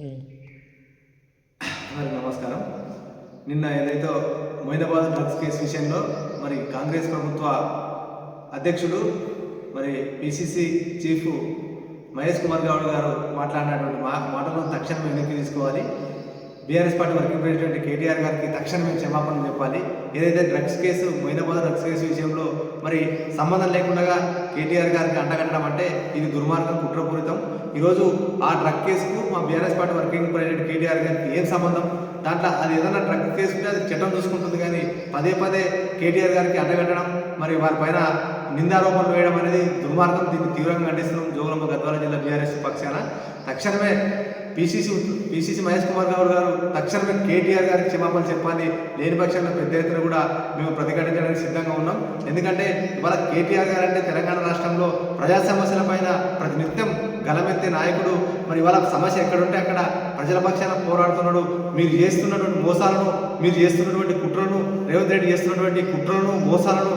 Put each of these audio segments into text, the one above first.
హ్మ్. అందరికీ నమస్కారం. నిన్న ఏదైతే మొయినాబాద్ డ్రగ్స్ కేసు విషయంలో మరి కాంగ్రెస్ ప్రభుత్వ అధ్యక్షుడు మరి పిసిసి చీఫ్ మహేష్ కుమార్ గౌడ్ గారు మాట్లాడినటువంటి మాటలను తక్షణం వెనక్కి తీసుకోవాలి. BRS party working president KTR గారికి తక్షణమే క్షమాపణ చెప్పాలి. ఏదైతే drugs case Moinabad drugs case విషయంలో మరి సంబంధం లేకుండా కేటీఆర్ గారికి అంటగట్టడం అంటే ఇది దుర్మార్గం, కుట్రపూరితం. ఈరోజు ఆ డ్రగ్ కేసుకు మా BRS party working president KTR గారికి ఏం సంబంధం? దాంట్లో అది ఏదైనా డ్రగ్ కేసు ఉంటే అది చట్టం చూసుకుంటుంది, కానీ పదే పదే కేటీఆర్ గారికి అంటగట్టడం, మరి వారి పైన నిందారోపణలు వేయడం అనేది దుర్మార్గం. దీన్ని తీవ్రంగా ఖండిస్తున్నాం. జోగులాంబ గద్వాల జిల్లా బీఆర్ఎస్ పక్షాన తక్షణమే పిసిసి మహేష్ కుమార్ గౌడ్ గారు తక్షణమే కేటీఆర్ గారికి క్షమాపణ చెప్పాలి. లేని పక్షంలో పెద్ద ఎత్తున కూడా మేము ప్రతిఘటించడానికి సిద్ధంగా ఉన్నాం. ఎందుకంటే ఇవాళ కేటీఆర్ గారు అంటే తెలంగాణ రాష్ట్రంలో ప్రజా సమస్యల పైన ప్రతినిత్యం గలమెత్తే నాయకుడు. మరి ఇవాళ సమస్య ఎక్కడుంటే అక్కడ ప్రజల పక్షాన పోరాడుతున్నాడు. మీరు చేస్తున్నటువంటి మోసాలను, మీరు చేస్తున్నటువంటి కుట్రలను, రేవంత్ రెడ్డి చేస్తున్నటువంటి కుట్రలను, మోసాలను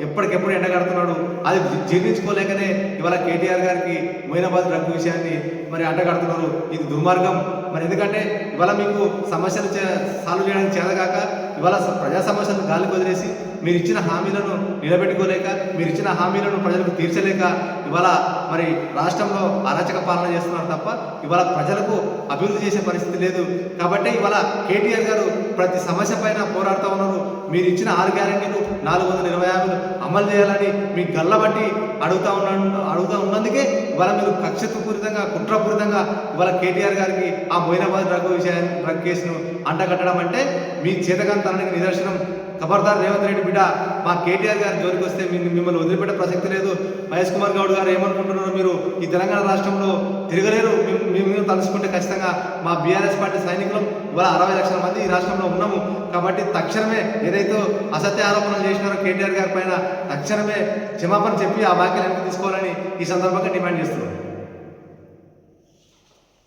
ఎప్పటికెప్పుడు ఎండగడుతున్నాడు. అది జీర్ణించుకోలేకనే ఇవాళ కేటీఆర్ గారికి మొయినాబాద్ డ్రగ్ విషయాన్ని మరి అడ్డగడుతున్నారు. ఇది దుర్మార్గం. మరి ఎందుకంటే ఇవాళ మీకు సమస్యలు సాల్వ్ చేయడానికి చేతగాక ఇవాళ ప్రజా సమస్యలను గాలికి వదిలేసి మీరు ఇచ్చిన హామీలను నిలబెట్టుకోలేక, మీరు ఇచ్చిన హామీలను ప్రజలకు తీర్చలేక ఇవాళ మరి రాష్ట్రంలో అరాచక పాలన చేస్తున్నారు తప్ప ఇవాళ ప్రజలకు అభివృద్ధి చేసే పరిస్థితి లేదు. కాబట్టి ఇవాళ కేటీఆర్ గారు ప్రతి సమస్య పైన పోరాడుతూ ఉన్నారు. మీరు ఇచ్చిన 6 గ్యారెంటీలు 420 హామీలు అమలు చేయాలని మీ గల్లబట్టి అడుగుతూ ఉన్నందుకే ఇవాళ మీరు కక్షపూరితంగా, కుట్రపూరితంగా ఇవాళ కేటీఆర్ గారికి ఆ మొయినాబాద్ డ్రగ్ కేసును అంటగట్టడం అంటే మీ చేతకాంతనానికి నిదర్శనం. ఖబర్దార్ రేవంత్ రెడ్డి బిడ్డ, మా కేటీఆర్ గారి జోలికి వస్తే మిమ్మల్ని వదిలిపెట్టే ప్రసక్తి లేదు. మహేష్ కుమార్ గౌడ్ గారు ఏమనుకుంటున్నారో మీరు ఈ తెలంగాణ రాష్ట్రంలో తిరగలేరు. మేము తలుచుకుంటే ఖచ్చితంగా మా బీఆర్ఎస్ పార్టీ సైనికులం ఇవాళ 60 లక్షల మంది ఈ రాష్ట్రంలో ఉన్నాము. కాబట్టి తక్షణమే ఏదైతే అసత్య ఆరోపణలు చేసినారో కేటీఆర్ గారి పైన తక్షణమే క్షమాపణ చెప్పి ఆ వ్యాఖ్యలు వెనక్కి తీసుకోవాలని ఈ సందర్భంగా డిమాండ్ చేస్తున్నాం.